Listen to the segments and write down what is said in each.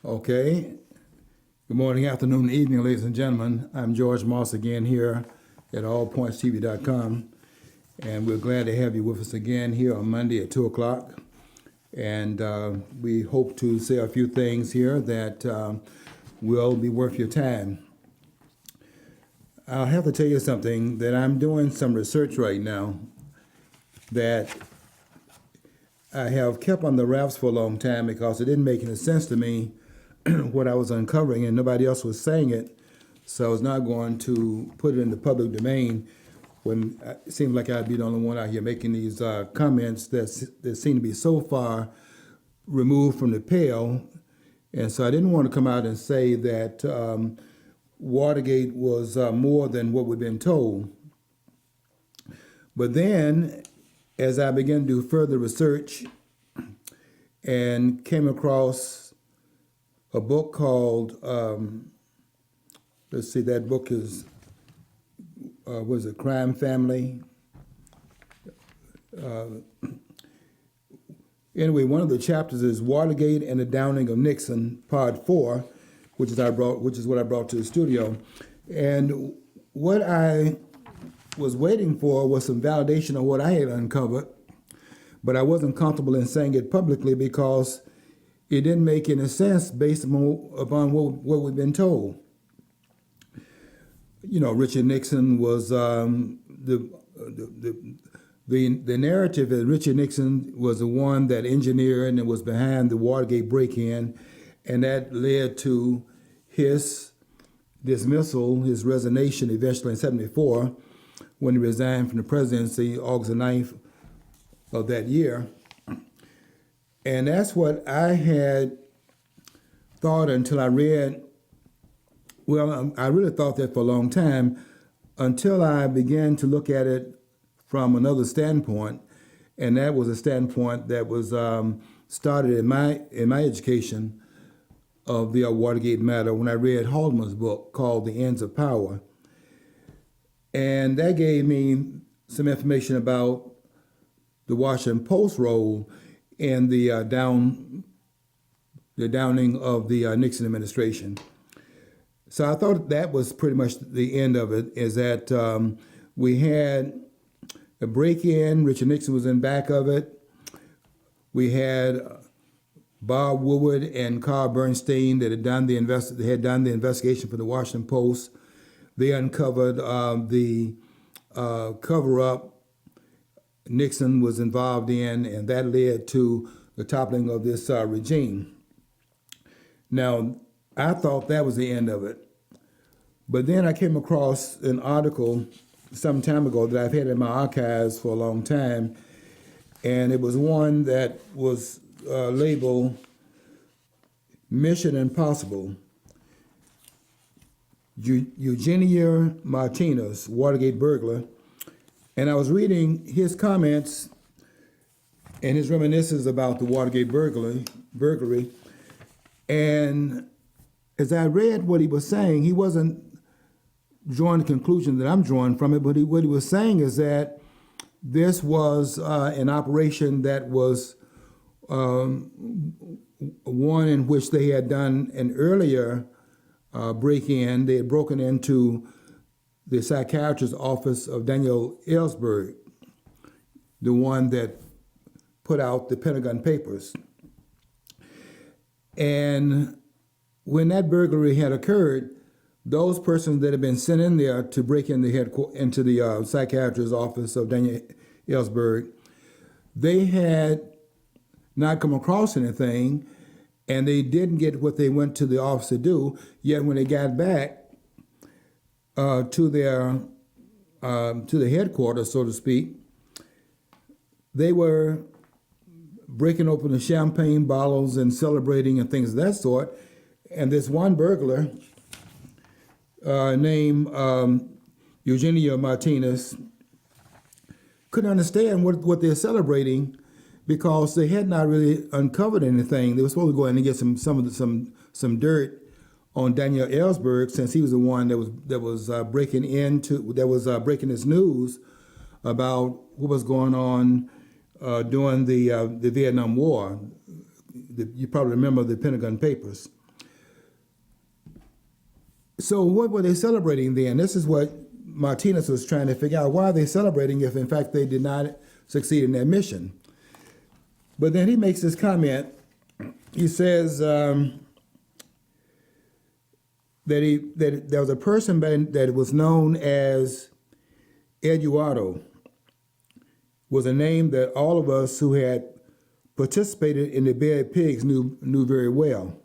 Okay. Good morning, afternoon, evening, ladies and gentlemen. I'm George Moss again here at allpointstv.com, and we're glad to have you with us again here on Monday at 2 o'clock. And we hope to say a few things here that will be worth your time. I'll have to tell you something, that I'm doing some research right now that I have kept on the wraps for a long time because it didn't make any sense to me what I was uncovering, and nobody else was saying it. So I was not going to put it in the public domain when it seemed like I'd be the only one out here making these comments that seem to be so far removed from the pale. And so I didn't want to come out and say that Watergate was more than what we've been told. But then, as I began to do further research and came across a book called, let's see, that book is, was it Crime Family? Anyway, one of the chapters is Watergate and the Downing of Nixon, Part 4, which is what I brought to the studio. And what I was waiting for was some validation of what I had uncovered, but I wasn't comfortable in saying it publicly because it didn't make any sense based upon what we've been told. You know, Richard Nixon was the narrative is Richard Nixon was the one that engineered and was behind the Watergate break-in, and that led to his dismissal, his resignation eventually in '74, when he resigned from the presidency August 9th of that year. And that's what I had thought until I read, well, I really thought that for a long time until I began to look at it from another standpoint, and that was a standpoint that was started in my education of the Watergate matter when I read Haldeman's book called The Ends of Power. And that gave me some information about the Washington Post role in the downing of the Nixon administration. So I thought that was pretty much the end of it, is that we had a break-in. Richard Nixon was in back of it. We had Bob Woodward and Carl Bernstein that had done the investigation for the Washington Post. They uncovered the cover-up Nixon was involved in, and that led to the toppling of this regime. Now, I thought that was the end of it. But then I came across an article some time ago that I've had in my archives for a long time, and it was one that was labeled Mission Impossible. Eugenia Martinez, Watergate burglar. And I was reading his comments and his reminiscences about the Watergate burglary. And as I read what he was saying, he wasn't drawing the conclusion that I'm drawing from it, but what he was saying is that this was an operation that was one in which they had done an earlier break-in. They had broken into the psychiatrist's office of Daniel Ellsberg, the one that put out the Pentagon Papers. And when that burglary had occurred, those persons that had been sent in there to break in into the psychiatrist's office of Daniel Ellsberg, they had not come across anything, and they didn't get what they went to the office to do. Yet when they got back to the headquarters, so to speak, they were breaking open the champagne bottles and celebrating and things of that sort. And this one burglar named Eugenia Martinez couldn't understand what they're celebrating because they had not really uncovered anything. They were supposed to go in and get some dirt on Daniel Ellsberg, since he was the one that was breaking his news about what was going on during the Vietnam War. You probably remember the Pentagon Papers. So what were they celebrating then? This is what Martinez was trying to figure out. Why are they celebrating if, in fact, they did not succeed in their mission? But then he makes this comment. He says that there was a person that was known as Eduardo, was a name that all of us who had participated in the Bad Pigs knew very well.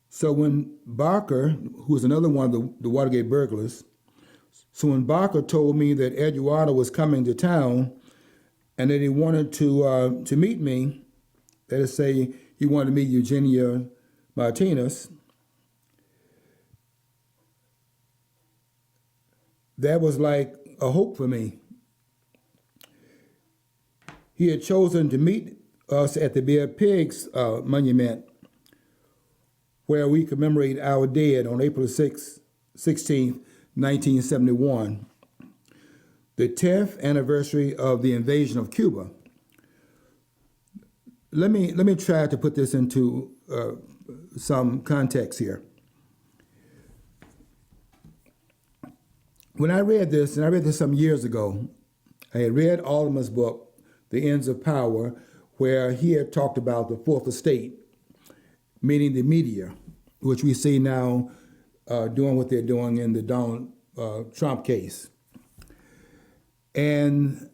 So when Barker, who was another one of the Watergate burglars, so when Barker told me that Eduardo was coming to town and that he wanted to meet me, that is, say, he wanted to meet Eugenia Martinez, that was like a hope for me. He had chosen to meet us at the Bad Pigs monument, where we commemorate our dead on April 16th, 1971, the 10th anniversary of the invasion of Cuba. Let me try to put this into some context here. When I read this, and I read this some years ago, I had read Alderman's book, The Ends of Power, where he had talked about the fourth estate, meaning the media, which we see now doing what they're doing in the Donald Trump case. And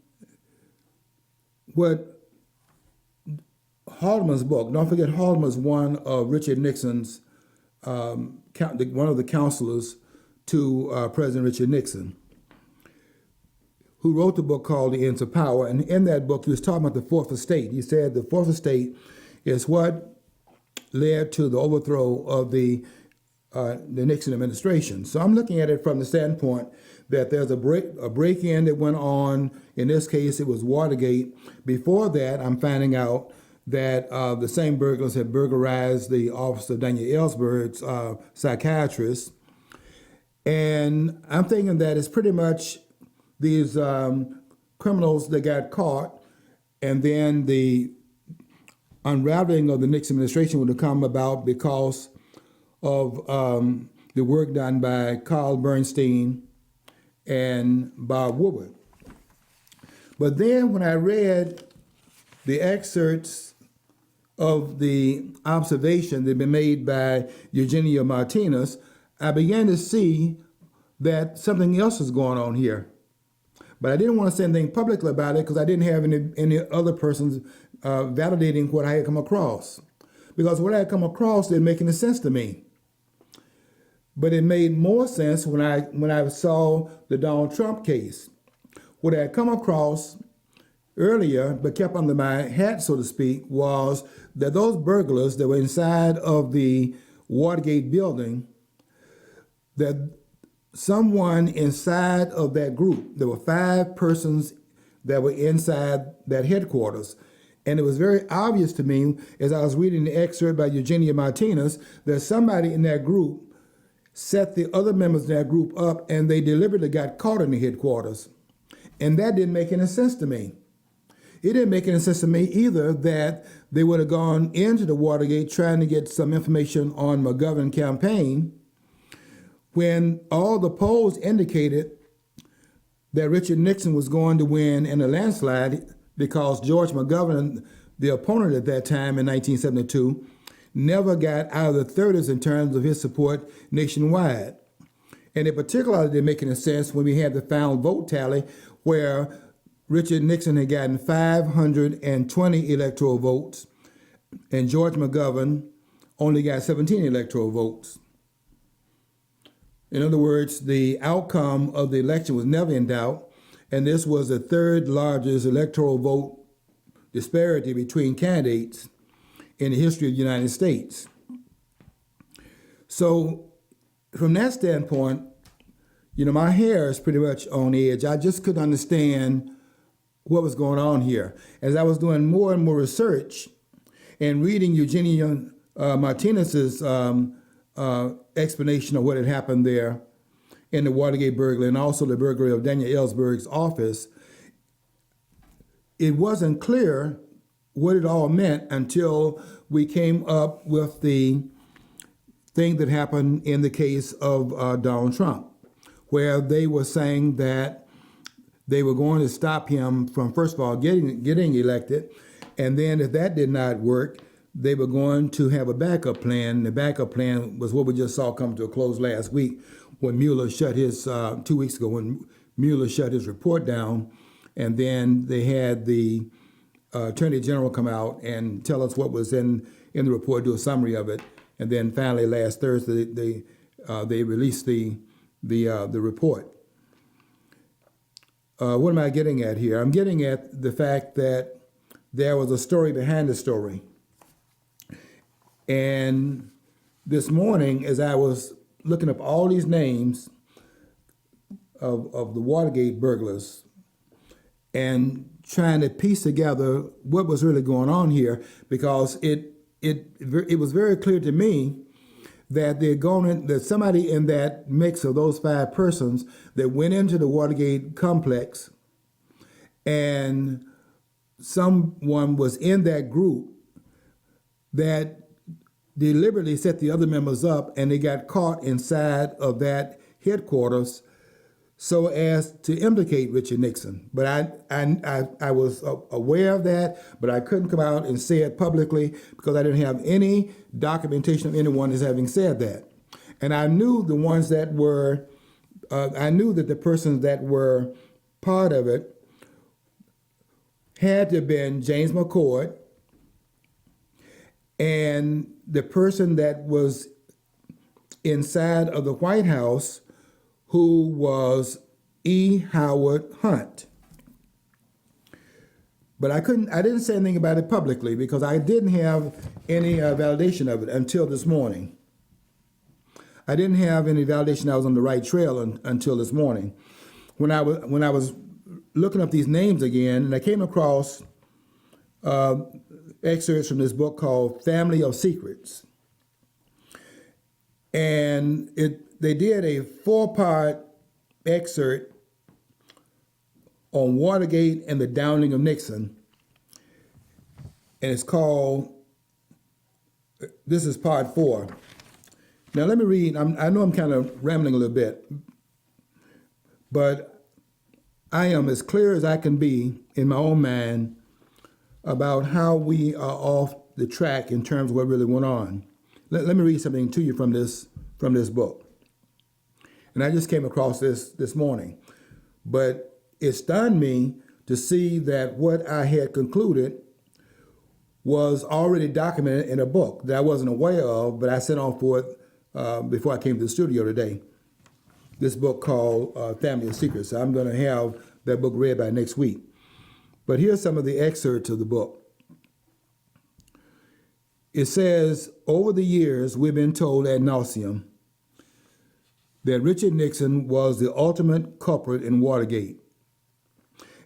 what Haldeman's book, don't forget Haldeman's one of Richard Nixon's, one of the counselors to President Richard Nixon, who wrote the book called The Ends of Power. And in that book, he was talking about the fourth estate. He said the fourth estate is what led to the overthrow of the Nixon administration. So I'm looking at it from the standpoint that there's a break-in that went on. In this case, it was Watergate. Before that, I'm finding out that the same burglars had burglarized the office of Daniel Ellsberg's psychiatrist. And I'm thinking that it's pretty much these criminals that got caught, and then the unraveling of the Nixon administration would have come about because of the work done by Carl Bernstein and Bob Woodward. But then when I read the excerpts of the observation that had been made by Eugenia Martinez, I began to see that something else is going on here. But I didn't want to say anything publicly about it because I didn't have any other persons validating what I had come across. Because what I had come across didn't make any sense to me. But it made more sense when I saw the Donald Trump case. What I had come across earlier, but kept under my hat, so to speak, was that those burglars that were inside of the Watergate building, that someone inside of that group, there were 5 persons that were inside that headquarters. And it was very obvious to me as I was reading the excerpt by Eugenia Martinez that somebody in that group set the other members of that group up and they deliberately got caught in the headquarters. And that didn't make any sense to me. It didn't make any sense to me either that they would have gone into the Watergate trying to get some information on McGovern's campaign when all the polls indicated that Richard Nixon was going to win in a landslide because George McGovern, the opponent at that time in 1972, never got out of the 30s in terms of his support nationwide. And it particularly didn't make any sense when we had the final vote tally where Richard Nixon had gotten 520 electoral votes and George McGovern only got 17 electoral votes. In other words, the outcome of the election was never in doubt, and this was the 3rd largest electoral vote disparity between candidates in the history of the United States. So from that standpoint, my hair is pretty much on edge. I just couldn't understand what was going on here. As I was doing more and more research and reading Eugenia Martinez's explanation of what had happened there in the Watergate burglary and also the burglary of Daniel Ellsberg's office, it wasn't clear what it all meant until we came up with the thing that happened in the case of Donald Trump, where they were saying that they were going to stop him from, first of all, getting elected, and then if that did not work, they were going to have a backup plan. The backup plan was what we just saw come to a close last week when Mueller shut his, 2 weeks ago, when Mueller shut his report down, and then they had the Attorney General come out and tell us what was in the report, do a summary of it, and then finally last Thursday they released the report. What am I getting at here? I'm getting at the fact that there was a story behind the story. And this morning, as I was looking up all these names of the Watergate burglars and trying to piece together what was really going on here, because it was very clear to me that that somebody in that mix of those 5 persons that went into the Watergate complex, and someone was in that group that deliberately set the other members up, and they got caught inside of that headquarters so as to implicate Richard Nixon. But I was aware of that, but I couldn't come out and say it publicly because I didn't have any documentation of anyone as having said that. And I knew the ones that were, I knew that the persons that were part of it had to have been James McCord, and the person that was inside of the White House, who was E. Howard Hunt. But I didn't say anything about it publicly because I didn't have any validation of it until this morning. I didn't have any validation I was on the right trail until this morning. When I was looking up these names again, and I came across excerpts from this book called Family of Secrets. And they did a 4-part excerpt on Watergate and the downing of Nixon. And it's called, this is part 4. Now let me read, I know I'm kind of rambling a little bit, but I am as clear as I can be in my own mind about how we are off the track in terms of what really went on. Let me read something to you from this book. And I just came across this morning. But it stunned me to see that what I had concluded was already documented in a book that I wasn't aware of, but I sent on for it before I came to the studio today. This book called Family of Secrets. So I'm going to have that book read by next week. But here's some of the excerpts of the book. It says, over the years, we've been told ad nauseum that Richard Nixon was the ultimate culprit in Watergate.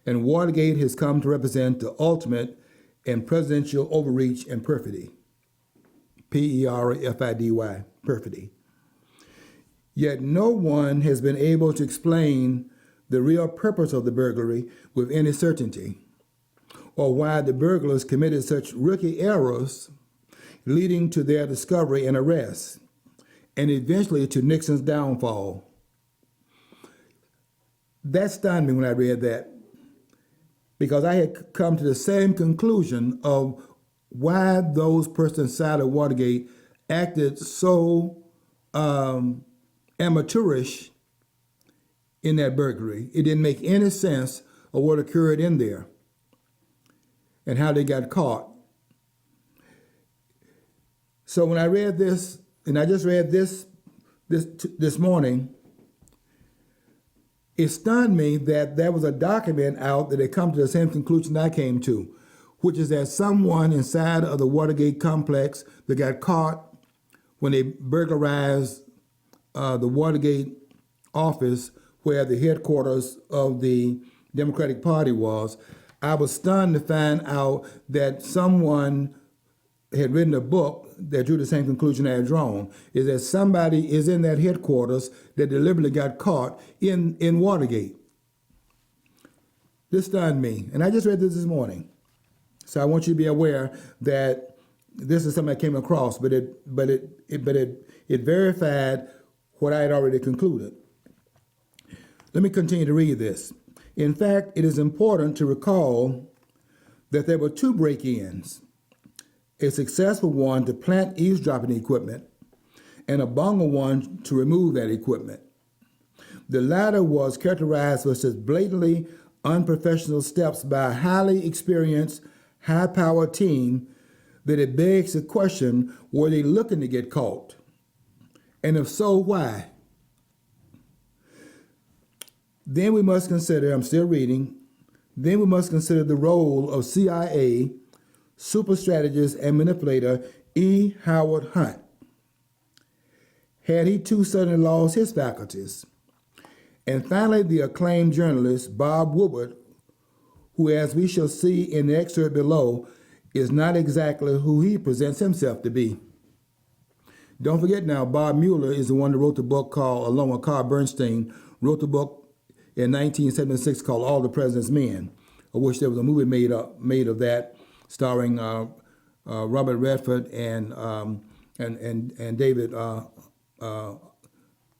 And Watergate has come to represent the ultimate in presidential overreach and perfidy. P-E-R-F-I-D-Y, perfidy. Yet no one has been able to explain the real purpose of the burglary with any certainty, or why the burglars committed such rookie errors, leading to their discovery and arrest, and eventually to Nixon's downfall. That stunned me when I read that, because I had come to the same conclusion of why those persons inside of Watergate acted so amateurish in that burglary. It didn't make any sense of what occurred in there and how they got caught. So when I read this, and I just read this morning, it stunned me that there was a document out that had come to the same conclusion I came to, which is that someone inside of the Watergate complex that got caught when they burglarized the Watergate office where the headquarters of the Democratic Party was. I was stunned to find out that someone had written a book that drew the same conclusion I had drawn, is that somebody is in that headquarters that deliberately got caught in Watergate. This stunned me, and I just read this morning. So I want you to be aware that this is something I came across, but it verified what I had already concluded. Let me continue to read this. In fact, it is important to recall that there were two break-ins, a successful one to plant eavesdropping equipment and a bungled one to remove that equipment. The latter was characterized with such blatantly unprofessional steps by a highly experienced, high-powered team that it begs the question, were they looking to get caught? And if so, why? Then we must consider, I'm still reading, then we must consider the role of CIA super strategist and manipulator E. Howard Hunt. Had he too suddenly lost his faculties? And finally, the acclaimed journalist Bob Woodward, who, as we shall see in the excerpt below, is not exactly who he presents himself to be. Don't forget now, Bob Mueller is the one that wrote the book called, along with Carl Bernstein, wrote the book in 1976 called All the President's Men, of which there was a movie made of that, starring Robert Redford and David.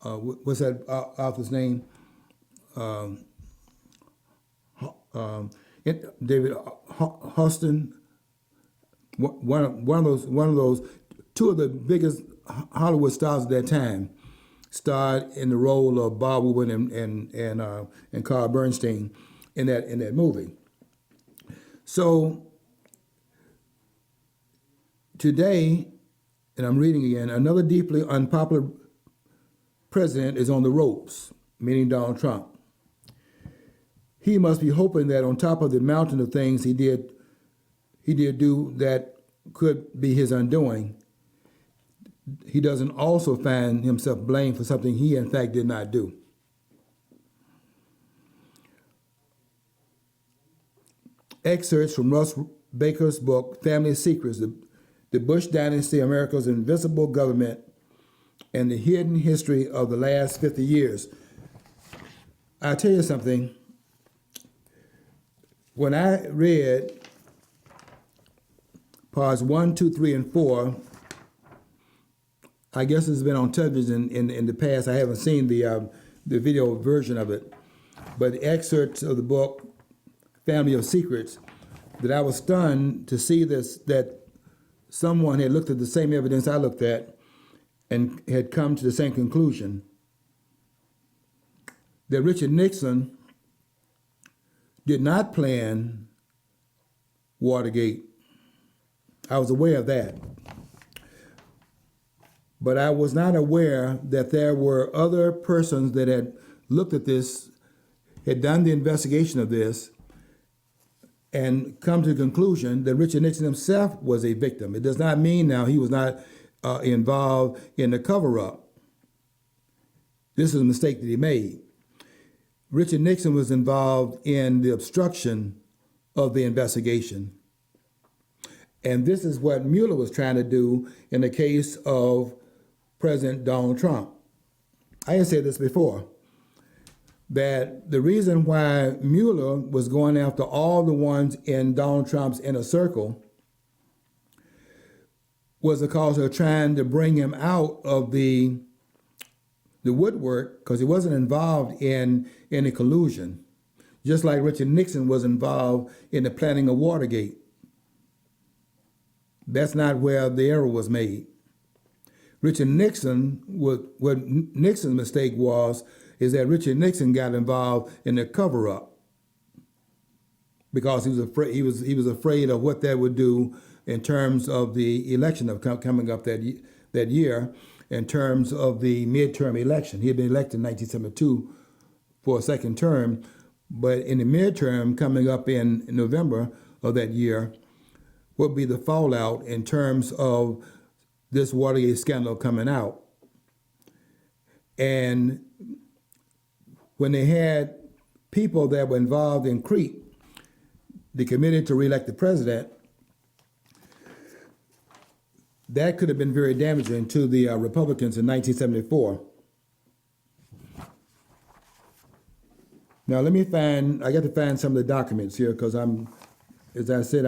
What's that author's name? David Huston. One of those, two of the biggest Hollywood stars at that time, starred in the role of Bob Woodward and Carl Bernstein in that movie. So today, and I'm reading again, another deeply unpopular president is on the ropes, meaning Donald Trump. He must be hoping that on top of the mountain of things he did do that could be his undoing, he doesn't also find himself blamed for something he in fact did not do. Excerpts from Russ Baker's book, Family Secrets, the Bush Dynasty, America's Invisible Government, and the Hidden History of the Last 50 Years. I'll tell you something. When I read parts 1, 2, 3, and 4, I guess it's been on television in the past. I haven't seen the video version of it, but the excerpts of the book, Family of Secrets, that I was stunned to see this, that someone had looked at the same evidence I looked at and had come to the same conclusion, that Richard Nixon did not plan Watergate. I was aware of that. But I was not aware that there were other persons that had looked at this, had done the investigation of this, and come to the conclusion that Richard Nixon himself was a victim. It does not mean now he was not involved in the cover-up. This is a mistake that he made. Richard Nixon was involved in the obstruction of the investigation. And this is what Mueller was trying to do in the case of President Donald Trump. I had said this before, that the reason why Mueller was going after all the ones in Donald Trump's inner circle was because they're trying to bring him out of the woodwork, because he wasn't involved in any collusion, just like Richard Nixon was involved in the planning of Watergate. That's not where the error was made. Richard Nixon, what Nixon's mistake was, is that Richard Nixon got involved in the cover-up because he was afraid of what that would do in terms of the election of coming up that year, in terms of the midterm election. He had been elected in 1972 for a second term, but in the midterm coming up in November of that year, what would be the fallout in terms of this Watergate scandal coming out? And when they had people that were involved in CREEP, the Committee to Re-elect the President, that could have been very damaging to the Republicans in 1974. Now I got to find some of the documents here because as I said,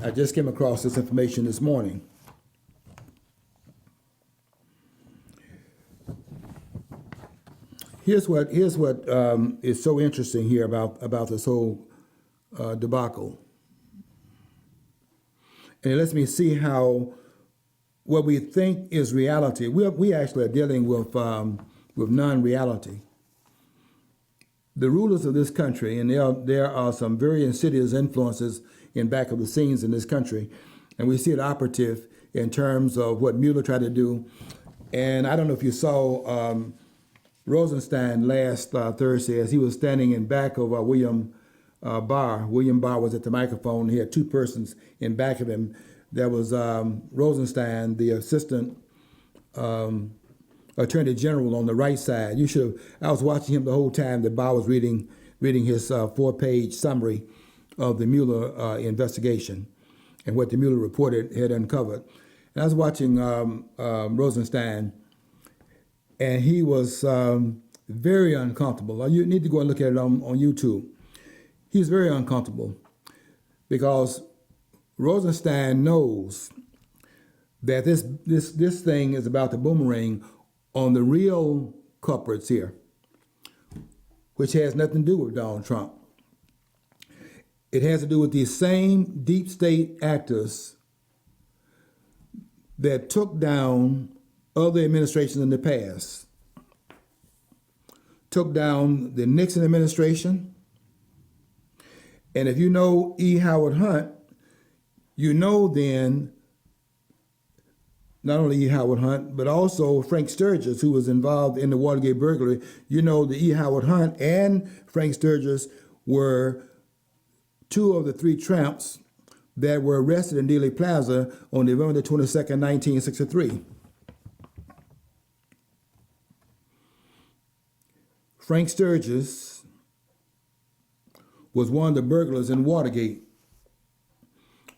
I just came across this information this morning. Here's what is so interesting here about this whole debacle, and it lets me see how what we think is reality. We actually are dealing with non-reality. The rulers of this country, and there are some very insidious influences in back of the scenes in this country, and we see it operative in terms of what Mueller tried to do. And I don't know if you saw Rosenstein last Thursday as he was standing in back of William Barr. William Barr was at the microphone. He had two persons in back of him. There was Rosenstein, the assistant attorney general, on the right side. I was watching him the whole time that Barr was reading his 4-page summary of the Mueller investigation and what the Mueller report had uncovered. And I was watching Rosenstein, and he was very uncomfortable. You need to go and look at it on YouTube. He's very uncomfortable because Rosenstein knows that this thing is about the boomerang on the real culprits here, which has nothing to do with Donald Trump. It has to do with these same deep state actors that took down other administrations in the past. Took down the Nixon administration. And if you know E. Howard Hunt, you know then not only E. Howard Hunt, but also Frank Sturgis, who was involved in the Watergate burglary. You know the E. Howard Hunt and Frank Sturgis were two of the three tramps that were arrested in Dealey Plaza on November the 22nd, 1963. Frank Sturgis was one of the burglars in Watergate.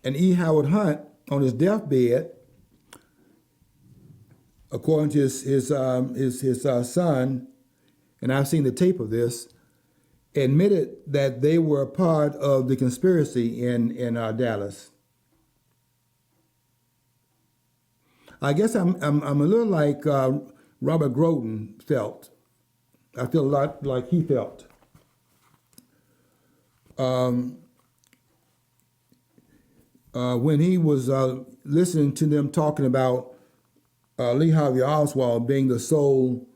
And E. Howard Hunt, on his deathbed, according to his son, and I've seen the tape of this, admitted that they were a part of the conspiracy in Dallas. I guess I'm a little like Robert Groden felt. I feel a lot like he felt. When he was listening to them talking about Lee Harvey Oswald being the sole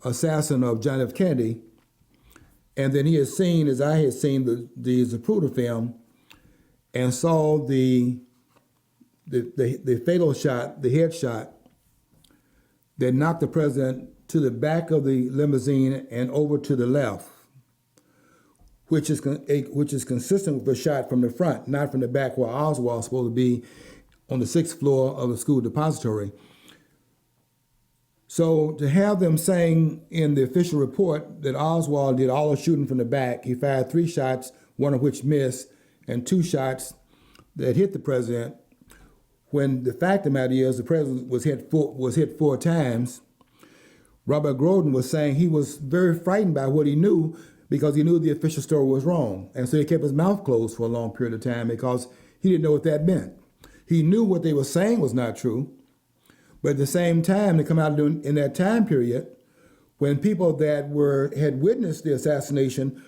assassin of John F. Kennedy, and then he had seen, as I had seen, the Zapruder film, and saw the fatal shot, the headshot, that knocked the president to the back of the limousine and over to the left, which is consistent with the shot from the front, not from the back where Oswald was supposed to be on the 6th floor of the school depository. So to have them saying in the official report that Oswald did all the shooting from the back, he fired 3 shots, one of which missed, and 2 shots that hit the president, when the fact of the matter is the president was hit 4 times. Robert Groden was saying he was very frightened by what he knew because he knew the official story was wrong. And so he kept his mouth closed for a long period of time because he didn't know what that meant. He knew what they were saying was not true, but at the same time, they come out in that time period when people that had witnessed the assassination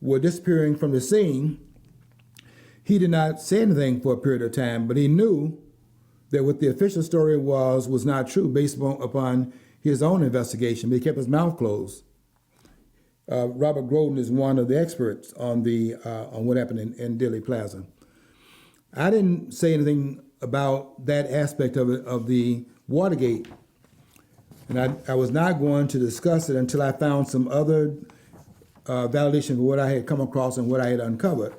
were disappearing from the scene. He did not say anything for a period of time, but he knew that what the official story was not true based upon his own investigation, but he kept his mouth closed. Robert Groden is one of the experts on what happened in Dealey Plaza. I didn't say anything about that aspect of it, of the Watergate, and I was not going to discuss it until I found some other validation of what I had come across and what I had uncovered.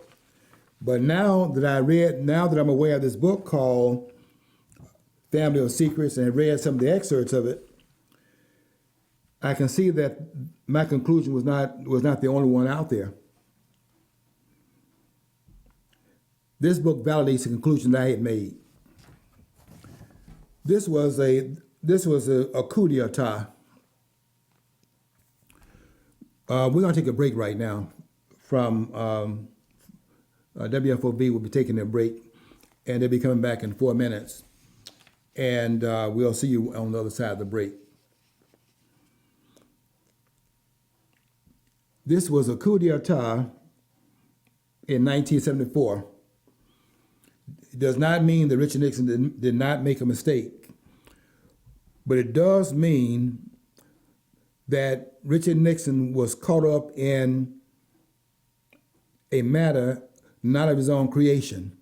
But now that I'm aware of this book called Family of Secrets, and I read some of the excerpts of it, I can see that my conclusion was not the only one out there. This book validates the conclusion that I had made. This was a coup d'etat. We're going to take a break right now from WFOV will be taking their break, and they'll be coming back in 4 minutes. And we'll see you on the other side of the break. This was a coup d'etat in 1974. It does not mean that Richard Nixon did not make a mistake, but it does mean that Richard Nixon was caught up in a matter not of his own creation.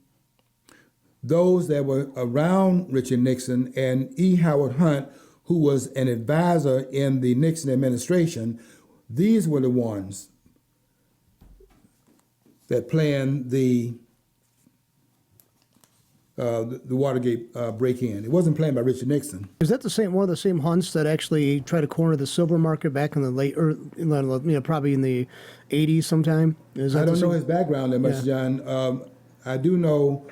Those that were around Richard Nixon and E. Howard Hunt, who was an advisor in the Nixon administration, these were the ones that planned the Watergate break-in. It wasn't planned by Richard Nixon. Is that one of the same Hunts that actually tried to corner the silver market back in the probably in the 80s sometime? I don't know his background that much, John. I do know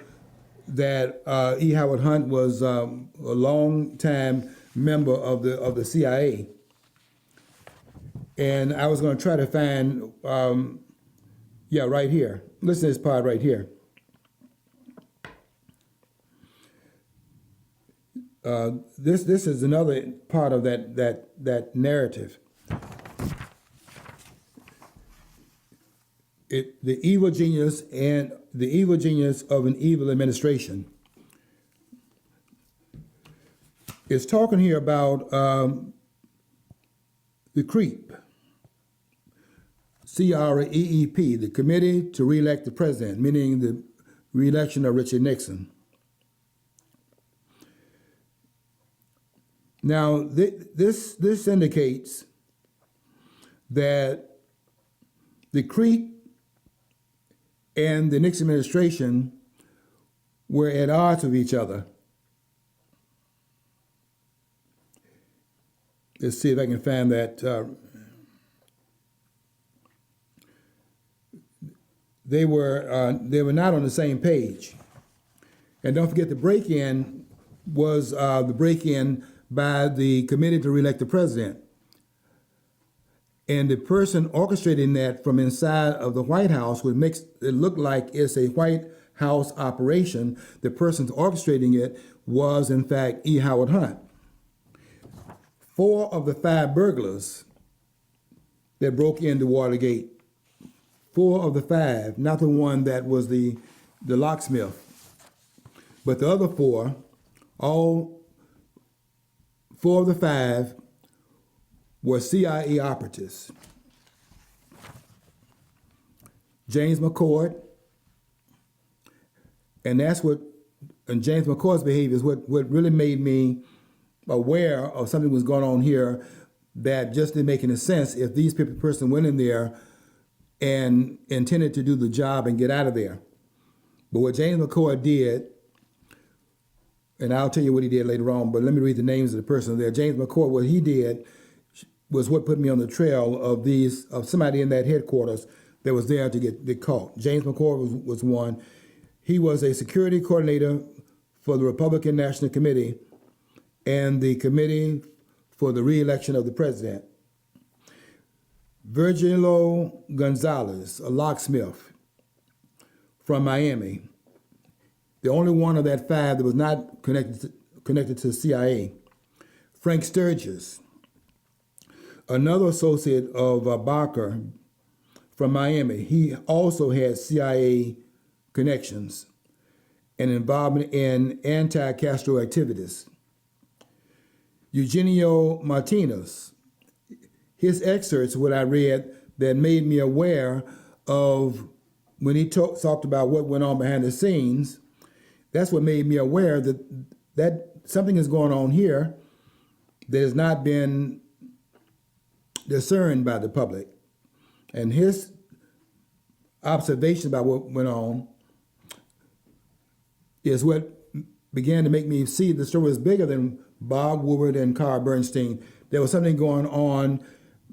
that E. Howard Hunt was a long-time member of the CIA. And I was going to try to find, right here. Listen to this part right here. This is another part of that narrative. The evil genius and the evil genius of an evil administration. It's talking here about the CREEP, CREEP, the Committee to Re-elect the President, meaning the re-election of Richard Nixon. Now, this indicates that the CREEP and the Nixon administration were at odds with each other. Let's see if I can find that. They were not on the same page. And don't forget, the break-in was the break-in by the Committee to Re-elect the President. And the person orchestrating that from inside of the White House, which makes it look like it's a White House operation, the person orchestrating it was, in fact, E. Howard Hunt. 4 of the 5 burglars that broke into Watergate, 4 of the 5, not the one that was the locksmith, but the other 4, all 4 of the 5 were CIA operatives. James McCord, and James McCord's behavior is what really made me aware of something was going on here that just didn't make any sense if these person went in there and intended to do the job and get out of there. But what James McCord did, and I'll tell you what he did later on, but let me read the names of the person there. James McCord, what he did was what put me on the trail of somebody in that headquarters that was there to get caught. James McCord was one. He was a security coordinator for the Republican National Committee and the Committee for the Re-election of the President. Virgilio Gonzalez, a locksmith from Miami, the only one of that 5 that was not connected to the CIA. Frank Sturgis, another associate of Barker from Miami. He also had CIA connections and involvement in anti-Castro activities. Eugenio Martinez, his excerpts, what I read, that made me aware of when he talked about what went on behind the scenes. That's what made me aware that something is going on here that has not been discerned by the public. And his observation about what went on is what began to make me see the story was bigger than Bob Woodward and Carl Bernstein. There was something going on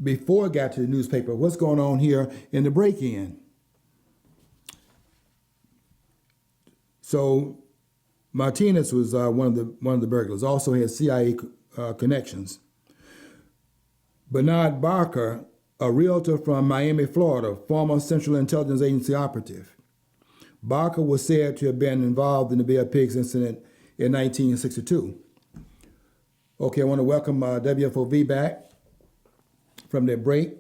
before it got to the newspaper. What's going on here in the break-in? So Martinez was one of the burglars. Also had CIA connections. Bernard Barker, a realtor from Miami, Florida, former Central Intelligence Agency operative. Barker was said to have been involved in the Bay of Pigs incident in 1962. Okay, I want to welcome WFOV back from their break.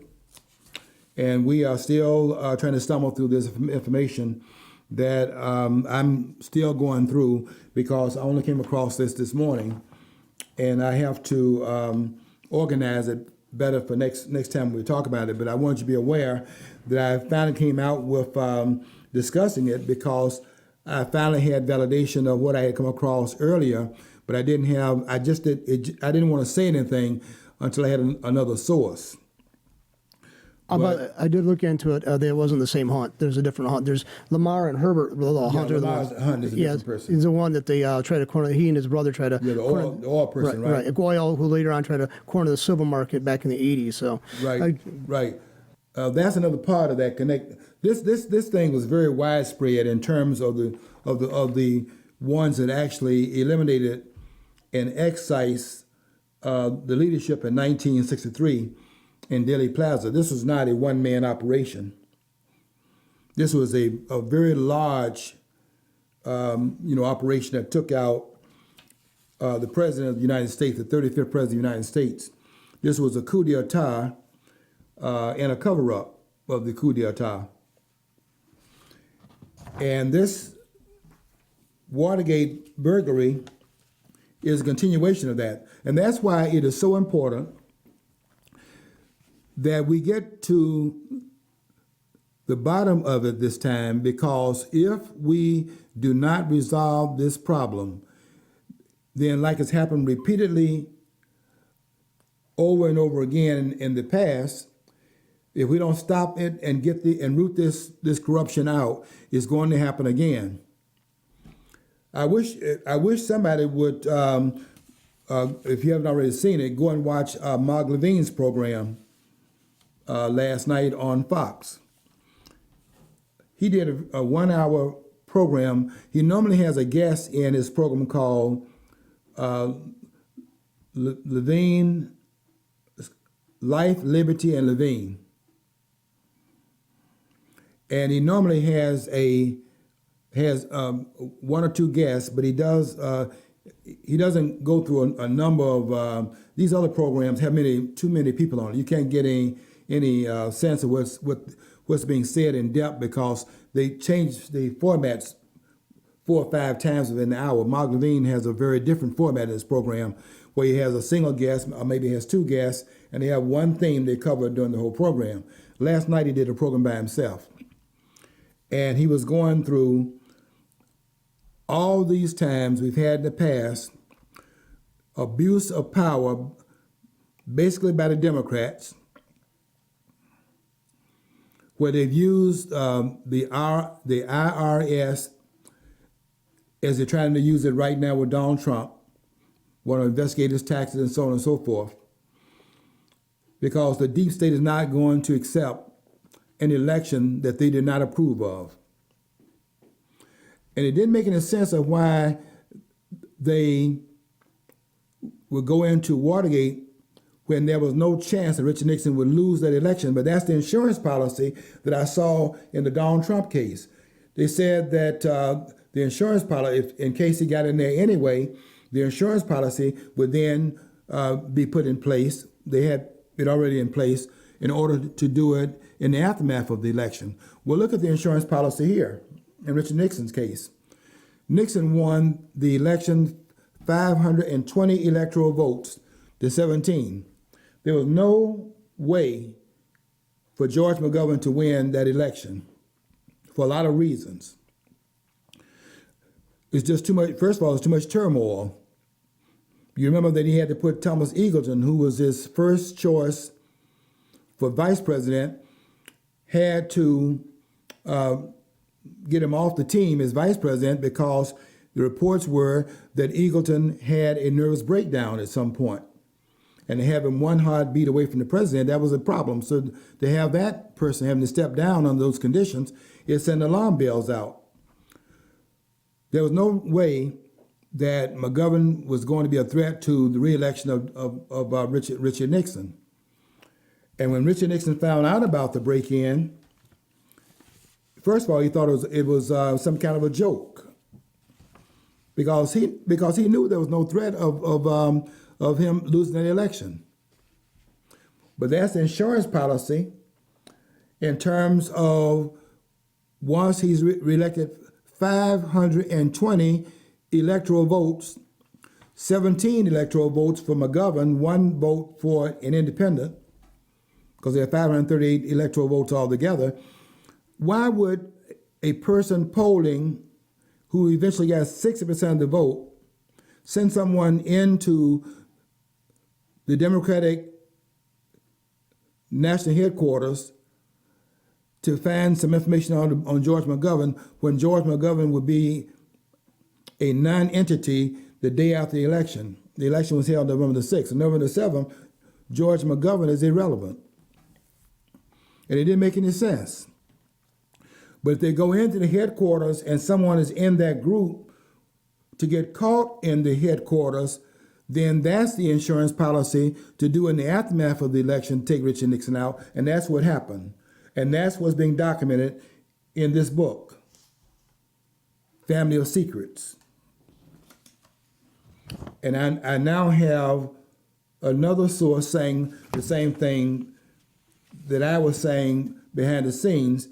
And we are still trying to stumble through this information that I'm still going through because I only came across this morning. And I have to organize it better for next time we talk about it. But I want you to be aware that I finally came out with discussing it because I finally had validation of what I had come across earlier, but I didn't want to say anything until I had another source. But I did look into it. There wasn't the same hunt. There's a different hunt. There's Lamar and Herbert, the hunter. Lamar's hunt is a different person. He's the one that they try to corner. He and his brother try to. Yeah, the oil person, right? Right. Oil, who later on tried to corner the silver market back in the 80s. So. Right. That's another part of that connect. This thing was very widespread in terms of the ones that actually eliminated and excised the leadership in 1963 in Dealey Plaza. This was not a one-man operation. This was a very large operation that took out the President of the United States, the 35th President of the United States. This was a coup d'etat and a cover-up of the coup d'etat. And this Watergate burglary is a continuation of that. And that's why it is so important that we get to the bottom of it this time, because if we do not resolve this problem, then like it's happened repeatedly over and over again in the past, if we don't stop it and root this corruption out, it's going to happen again. I wish somebody would, if you haven't already seen it, go and watch Mark Levine's program last night on Fox. He did a 1-hour program. He normally has a guest in his program called Levine, Life, Liberty, and Levine. And he normally has one or two guests, but he doesn't go through a number of these other programs have too many people on it. You can't get any sense of what's being said in depth because they change the formats 4 or 5 times within the hour. Mark Levine has a very different format in his program where he has a single guest, or maybe he has 2 guests, and they have one theme they cover during the whole program. Last night he did a program by himself. And he was going through all these times we've had in the past abuse of power, basically by the Democrats, where they've used the IRS as they're trying to use it right now with Donald Trump, want to investigate his taxes and so on and so forth, because the deep state is not going to accept an election that they did not approve of. And it didn't make any sense of why they would go into Watergate when there was no chance that Richard Nixon would lose that election. But that's the insurance policy that I saw in the Donald Trump case. They said that the insurance policy, if in case he got in there anyway, the insurance policy would then be put in place. They had it already in place in order to do it in the aftermath of the election. Well, look at the insurance policy here in Richard Nixon's case. Nixon won the election 520 electoral votes to 17. There was no way for George McGovern to win that election for a lot of reasons. It's just too much. First of all, it's too much turmoil. You remember that he had to put Thomas Eagleton, who was his first choice for vice president, had to get him off the team as vice president because the reports were that Eagleton had a nervous breakdown at some point. And to have him one heartbeat away from the president, that was a problem. So to have that person having to step down under those conditions, it sent alarm bells out. There was no way that McGovern was going to be a threat to the re-election of Richard Nixon. And when Richard Nixon found out about the break-in, First of all, he thought it was some kind of a joke, because he knew there was no threat of him losing the election. But that's the insurance policy in terms of once he's reelected, 520 electoral votes, 17 electoral votes for McGovern, 1 vote for an independent, because there are 538 electoral votes altogether. Why would a person polling who eventually got 60% of the vote send someone into the Democratic national headquarters to find some information on George McGovern when George McGovern would be a non-entity the day after the election? The election was held November the 6th. On November the 7th, George McGovern is irrelevant. And it didn't make any sense. But if they go into the headquarters and someone is in that group to get caught in the headquarters, then that's the insurance policy to do in the aftermath of the election, take Richard Nixon out, and that's what happened. And that's what's being documented in this book, Family of Secrets. And I now have another source saying the same thing that I was saying behind the scenes,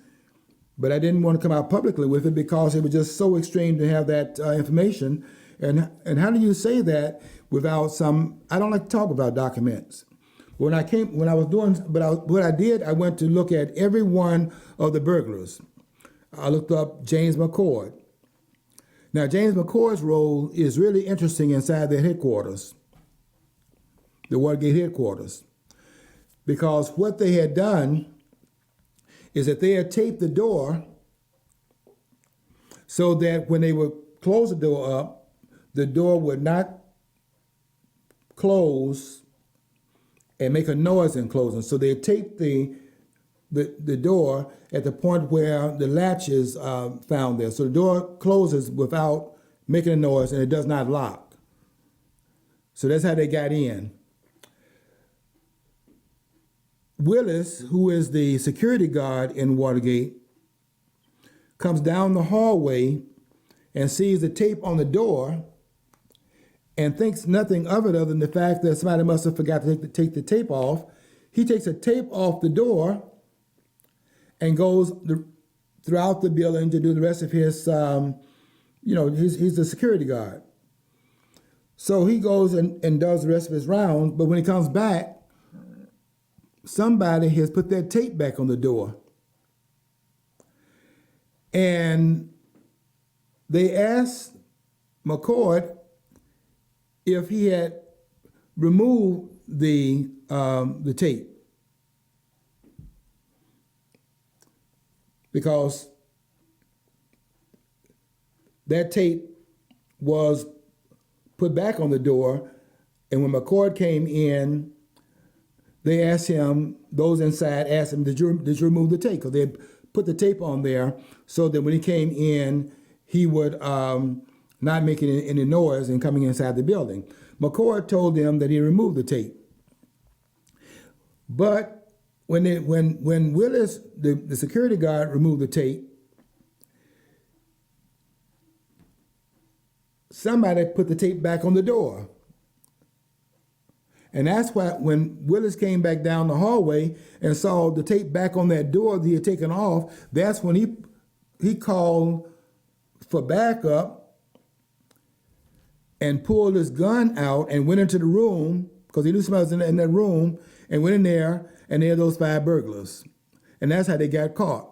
but I didn't want to come out publicly with it because it was just so extreme to have that information. And how do you say that without some? I don't like to talk about documents. What I did, I went to look at every one of the burglars. I looked up James McCord. Now, James McCord's role is really interesting inside their headquarters, the Watergate headquarters, because what they had done is that they had taped the door so that when they would close the door up, the door would not close and make a noise in closing. So they taped the door at the point where the latch is found there. So the door closes without making a noise and it does not lock. So that's how they got in. Willis, who is the security guard in Watergate, comes down the hallway and sees the tape on the door and thinks nothing of it other than the fact that somebody must have forgot to take the tape off. He takes the tape off the door and goes throughout the building to do the rest of his, he's the security guard. So he goes and does the rest of his rounds, but when he comes back, somebody has put that tape back on the door. And they asked McCord if he had removed the tape, because that tape was put back on the door, and when McCord came in, they asked him, those inside asked him, did you remove the tape? Because they had put the tape on there so that when he came in, he would not make any noise in coming inside the building. McCord told them that he removed the tape. But when Willis, the security guard, removed the tape, somebody put the tape back on the door. And that's why when Willis came back down the hallway and saw the tape back on that door that he had taken off, that's when he called for backup and pulled his gun out and went into the room, because he knew somebody was in that room, and went in there, and there were those 5 burglars. And that's how they got caught.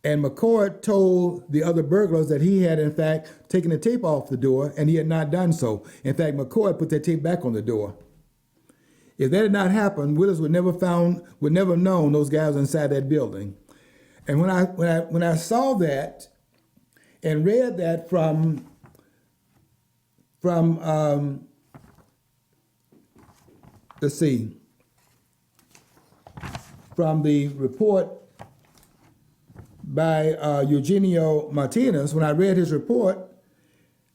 And McCord told the other burglars that he had, in fact, taken the tape off the door, and he had not done so. In fact, McCord put that tape back on the door. If that had not happened, Willis would never have known those guys inside that building. And when I saw that and read that from the report by Eugenio Martinez, when I read his report,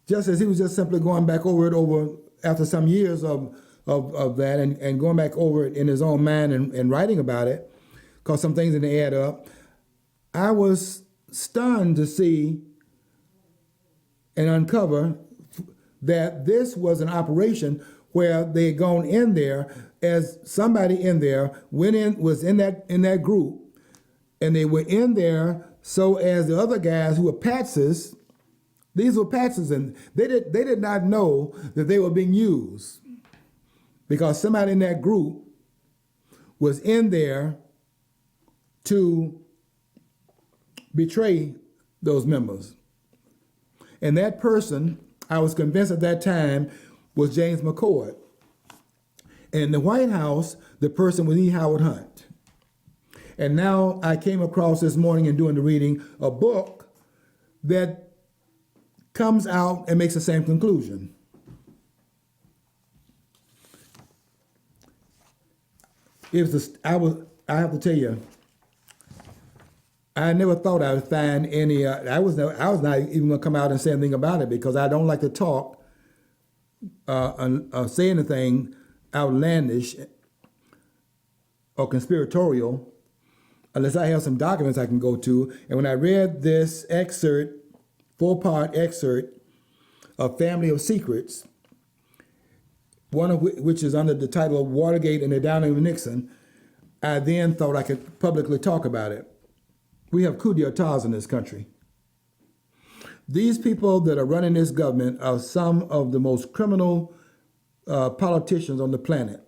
just as he was just simply going back over it after some years of that and going back over it in his own mind and writing about it, because some things didn't add up, I was stunned to see and uncover that this was an operation where they had gone in there as somebody in there was in that group, and they were in there so as the other guys who were patsies, these were patsies, and they did not know that they were being used because somebody in that group was in there to betray those members. And that person, I was convinced at that time, was James McCord. And in the White House, the person was E. Howard Hunt. And now I came across this morning in doing the reading a book that comes out and makes the same conclusion. I have to tell you, I never thought I would find any. I was not even going to come out and say anything about it because I don't like to talk say anything outlandish or conspiratorial unless I have some documents I can go to. And when I read this excerpt, 4-part excerpt of Family of Secrets, one of which is under the title of Watergate and the Downing of Nixon, I then thought I could publicly talk about it. We have coup d'etats in this country. These people that are running this government are some of the most criminal politicians on the planet.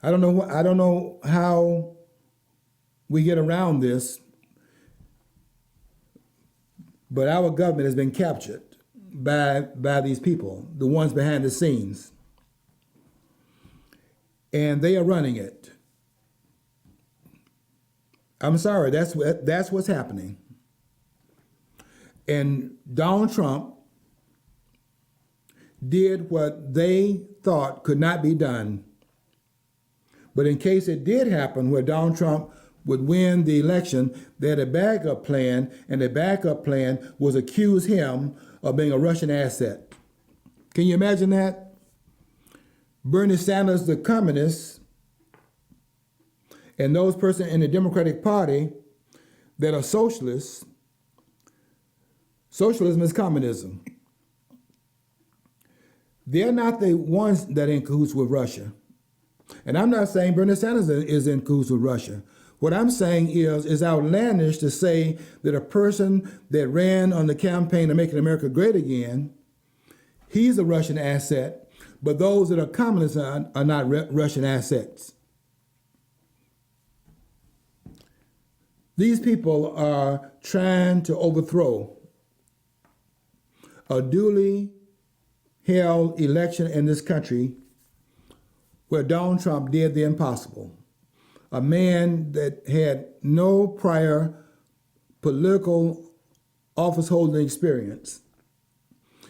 I don't know how we get around this, but our government has been captured by these people, the ones behind the scenes, and they are running it. I'm sorry, that's what's happening. And Donald Trump did what they thought could not be done. But in case it did happen where Donald Trump would win the election, they had a backup plan, and the backup plan was accuse him of being a Russian asset. Can you imagine that? Bernie Sanders, the communist, and those persons in the Democratic Party that are socialists. Socialism is communism. They're not the ones that are in cahoots with Russia. And I'm not saying Bernie Sanders is in cahoots with Russia. What I'm saying is outlandish to say that a person that ran on the campaign of making America great again, he's a Russian asset, but those that are communists are not Russian assets. These people are trying to overthrow a duly held election in this country where Donald Trump did the impossible. A man that had no prior political office holding experience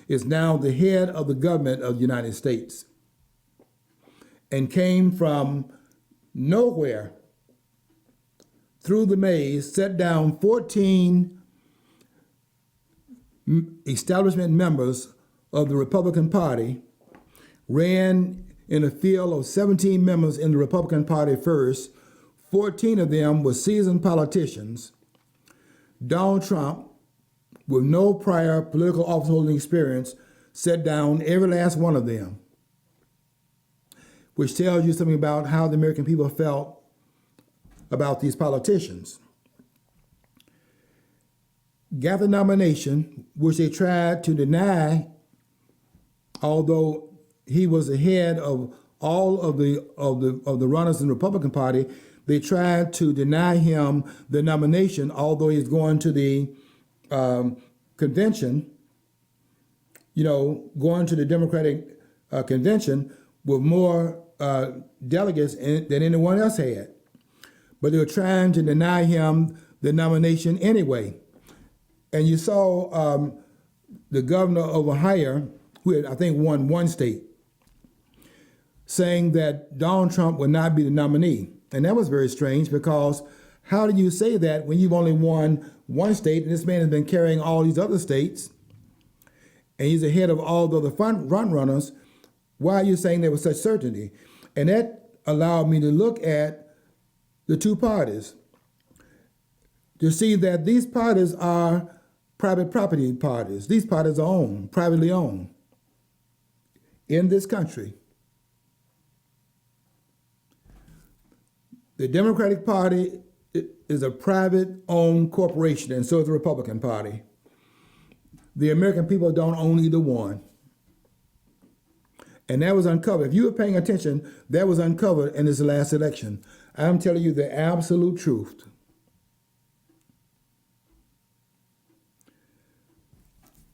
is now the head of the government of the United States and came from nowhere through the maze, set down 14 establishment members of the Republican Party, ran in a field of 17 members in the Republican Party first. 14 of them were seasoned politicians. Donald Trump, with no prior political office holding experience, set down every last one of them, which tells you something about how the American people felt about these politicians. Got the nomination, which they tried to deny, although he was the head of all of the runners in the Republican Party. They tried to deny him the nomination, although he's going to the convention, going to the Democratic convention with more delegates than anyone else had. But they were trying to deny him the nomination anyway. And you saw the governor of Ohio, who had, I think, won one state, saying that Donald Trump would not be the nominee. And that was very strange because how do you say that when you've only won one state and this man has been carrying all these other states and he's ahead of all the other front runners? Why are you saying that with such certainty? And that allowed me to look at the two parties. to see that these parties are private property parties. These parties are owned, privately owned in this country. The Democratic Party is a private-owned corporation, and so is the Republican Party. The American people don't own either one. And that was uncovered. If you were paying attention, that was uncovered in this last election. I'm telling you the absolute truth.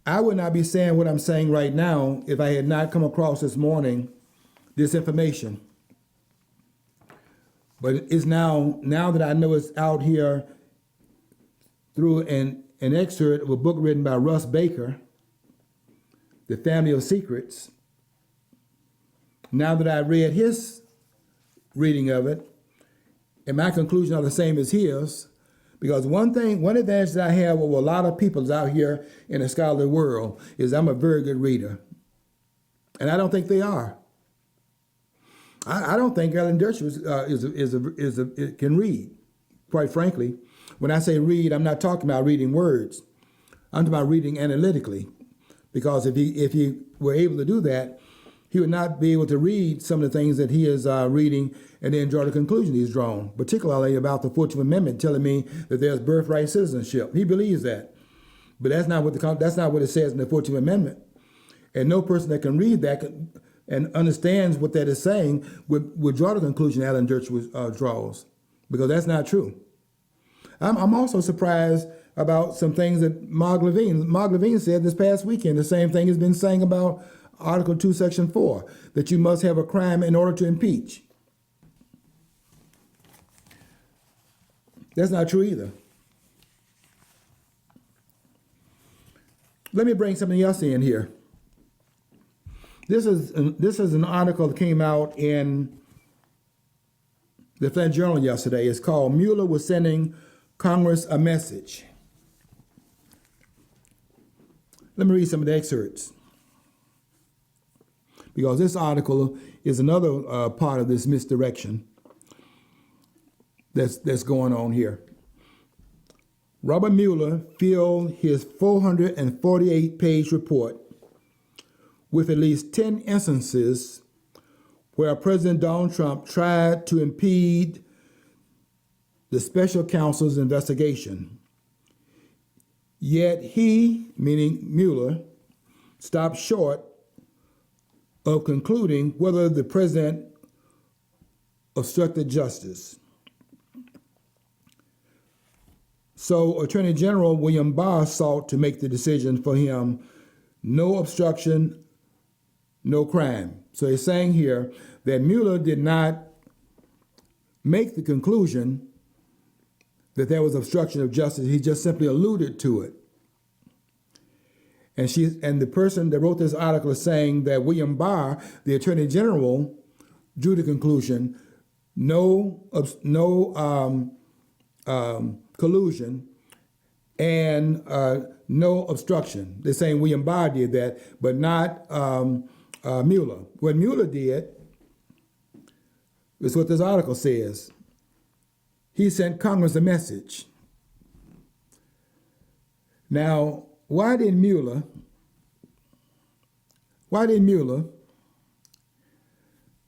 I would not be saying what I'm saying right now if I had not come across this morning this information. But it's now that I know it's out here through an excerpt of a book written by Russ Baker, The Family of Secrets. Now that I read his reading of it, and my conclusion are the same as his, because one advantage that I have over a lot of people out here in the scholarly world is I'm a very good reader. And I don't think they are. I don't think Ellen Dershowitz can read, quite frankly. When I say read, I'm not talking about reading words. I'm talking about reading analytically. Because if he were able to do that, he would not be able to read some of the things that he is reading and then draw the conclusion he's drawn, particularly about the 14th Amendment telling me that there's birthright citizenship. He believes that. But that's not what it says in the 14th Amendment. And no person that can read that and understands what that is saying would draw the conclusion Alan Dershowitz draws, because that's not true. I'm also surprised about some things that Mark Levine said this past weekend. The same thing has been saying about Article 2, Section 4, that you must have a crime in order to impeach. That's not true either. Let me bring something else in here. This is an article that came out in the Atlanta Journal yesterday. It's called "Mueller was Sending Congress a Message." Let me read some of the excerpts, because this article is another part of this misdirection that's going on here. Robert Mueller filled his 448-page report with at least 10 instances where President Donald Trump tried to impede the special counsel's investigation. Yet he, meaning Mueller, stopped short of concluding whether the president obstructed justice. So Attorney General William Barr sought to make the decision for him: no obstruction, no crime. So he's saying here that Mueller did not make the conclusion that there was obstruction of justice. He just simply alluded to it. And the person that wrote this article is saying that William Barr, the Attorney General, drew the conclusion: no collusion and no obstruction. They're saying William Barr did that, but not Mueller. What Mueller did is what this article says. He sent Congress a message. Now, why did Mueller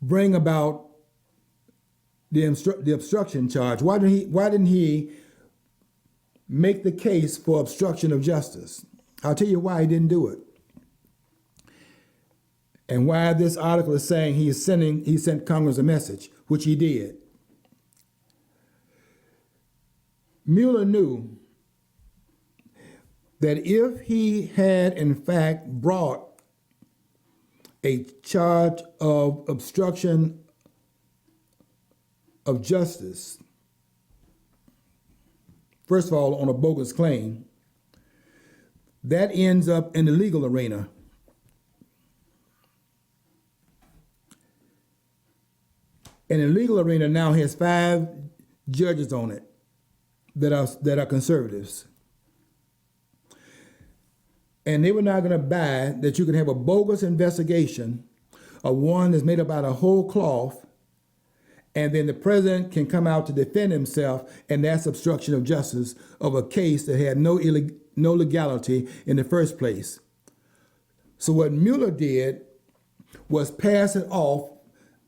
bring about the obstruction charge? Why didn't he make the case for obstruction of justice? I'll tell you why he didn't do it, and why this article is saying he sent Congress a message, which he did. Mueller knew that if he had in fact brought a charge of obstruction of justice, first of all, on a bogus claim, that ends up in the legal arena. And the legal arena now has 5 judges on it that are conservatives. And they were not going to buy that you can have a bogus investigation of one that's made up out of whole cloth and then the president can come out to defend himself, and that's obstruction of justice of a case that had no legality in the first place. So what Mueller did was pass it off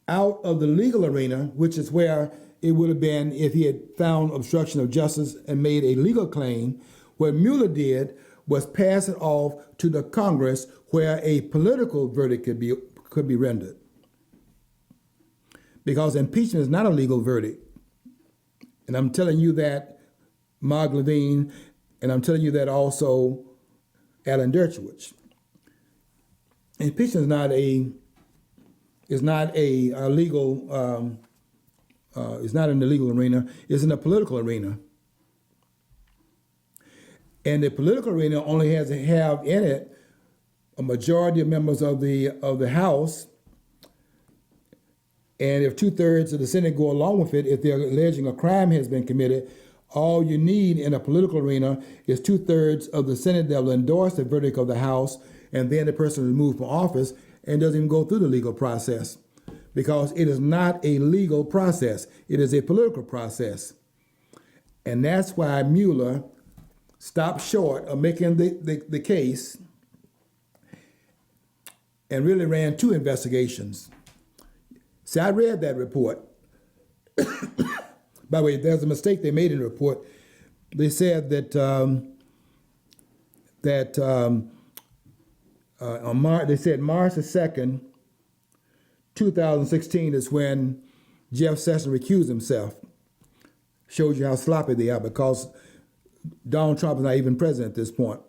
out of the legal arena, which is where it would have been if he had found obstruction of justice and made a legal claim. What Mueller did was pass it off to the Congress, where a political verdict could be rendered. Because impeachment is not a legal verdict. And I'm telling you that, Mark Levine, and I'm telling you that also, Alan Dershowitz. Impeachment is not a legal, it's not in the legal arena, it's in the political arena. And the political arena only has to have in it a majority of members of the House. And if 2/3 of the Senate go along with it, if they're alleging a crime has been committed, all you need in a political arena is 2/3 of the Senate that will endorse the verdict of the House, and then the person is removed from office and doesn't even go through the legal process, because it is not a legal process. It is a political process. And that's why Mueller stopped short of making the case and really ran 2 investigations. See, I read that report. By the way, there's a mistake they made in the report. They said that they said March the 2nd, 2016 is when Jeff Sessions recused himself. Shows you how sloppy they are, because Donald Trump is not even president at this point.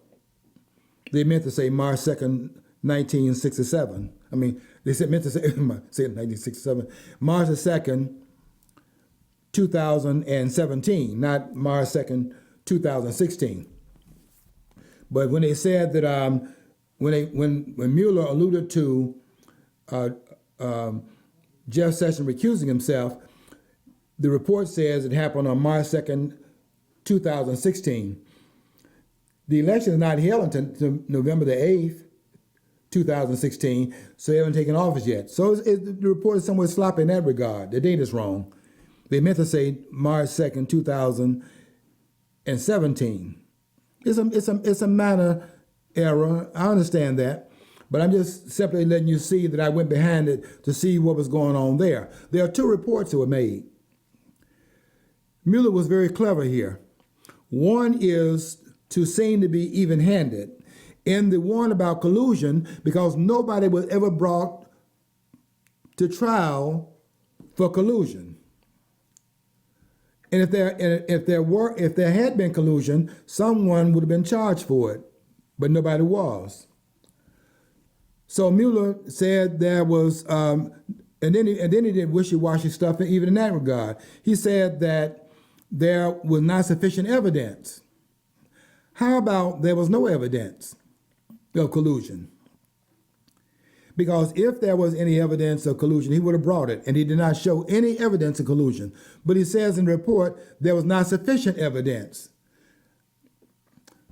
They meant to say March 2nd, 1967. I mean, meant to say 1967. March the 2nd, 2017, not March 2nd, 2016. But when they said that, when Mueller alluded to Jeff Sessions recusing himself, the report says it happened on March 2nd, 2016. The election is not held until November the 8th, 2016, so they haven't taken office yet. So the report is somewhat sloppy in that regard. The date is wrong. They meant to say March 2nd, 2017. It's a minor error. I understand that. But I'm just simply letting you see that I went behind it to see what was going on there. There are 2 reports that were made. Mueller was very clever here. One is to seem to be even-handed. In the one about collusion, because nobody was ever brought to trial for collusion. And if there had been collusion, someone would have been charged for it, but nobody was. So Mueller said there was, and then he did wishy-washy stuff even in that regard. He said that there was not sufficient evidence. How about there was no evidence of collusion? Because if there was any evidence of collusion, he would have brought it, and he did not show any evidence of collusion. But he says in the report there was not sufficient evidence.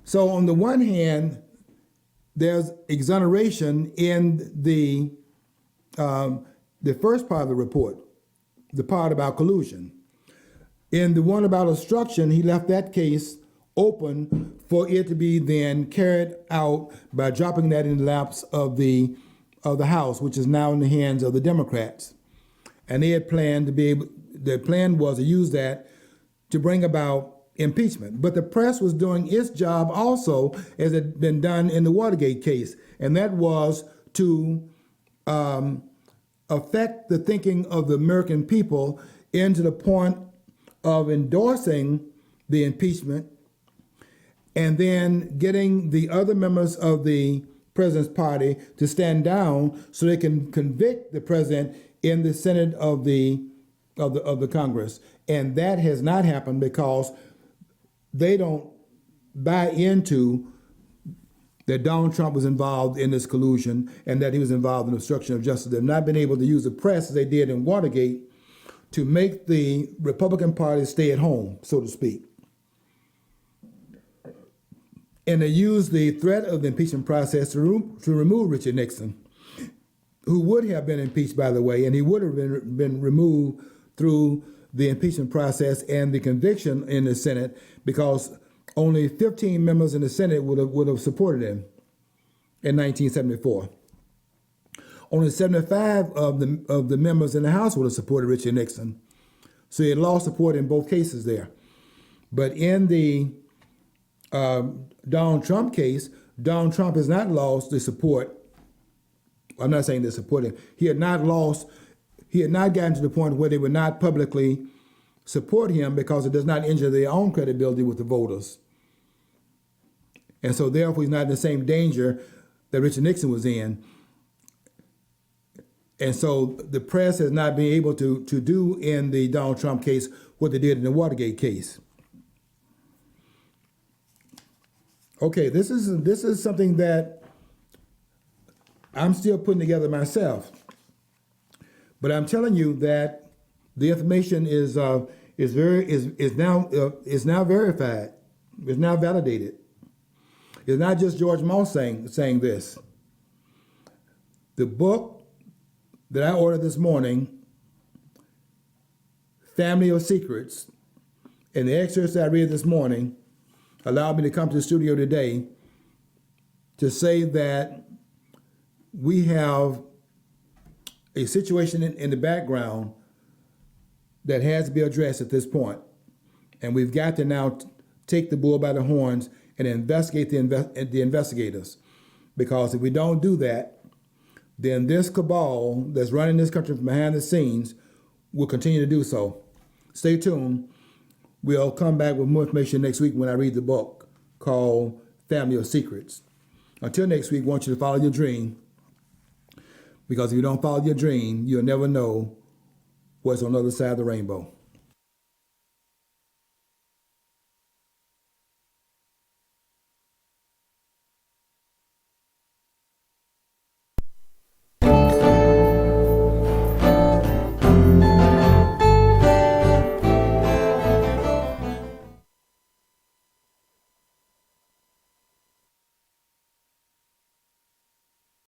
So on the one hand, there's exoneration in the first part of the report, the part about collusion. In the one about obstruction, he left that case open for it to be then carried out by dropping that in the laps of the House, which is now in the hands of the Democrats. And they had planned their plan was to use that to bring about impeachment. But the press was doing its job also, as had been done in the Watergate case, and that was to affect the thinking of the American people into the point of endorsing the impeachment and then getting the other members of the president's party to stand down so they can convict the president in the Senate of the Congress. And that has not happened because they don't buy into that Donald Trump was involved in this collusion and that he was involved in obstruction of justice. They've not been able to use the press as they did in Watergate to make the Republican Party stay at home, so to speak. And they used the threat of the impeachment process to remove Richard Nixon, who would have been impeached, by the way, and he would have been removed through the impeachment process and the conviction in the Senate, because only 15 members in the Senate would have supported him in 1974. Only 75 of the members in the House would have supported Richard Nixon. So he had lost support in both cases there. But in the Donald Trump case, Donald Trump has not lost the support. I'm not saying they support him. He had not gotten to the point where they would not publicly support him because it does not injure their own credibility with the voters. And so therefore he's not in the same danger that Richard Nixon was in. And so the press has not been able to do in the Donald Trump case what they did in the Watergate case. Okay, this is something that I'm still putting together myself. But I'm telling you that the information is now verified. It's now validated. It's not just George Moss saying this. The book that I ordered this morning, Family of Secrets, and the excerpts that I read this morning allowed me to come to the studio today to say that we have a situation in the background that has to be addressed at this point. And we've got to now take the bull by the horns and investigate the investigators. Because if we don't do that, then this cabal that's running this country from behind the scenes will continue to do so. Stay tuned. We'll come back with more information next week when I read the book called Family of Secrets. Until next week, I want you to follow your dream. Because if you don't follow your dream, you'll never know what's on the other side of the rainbow.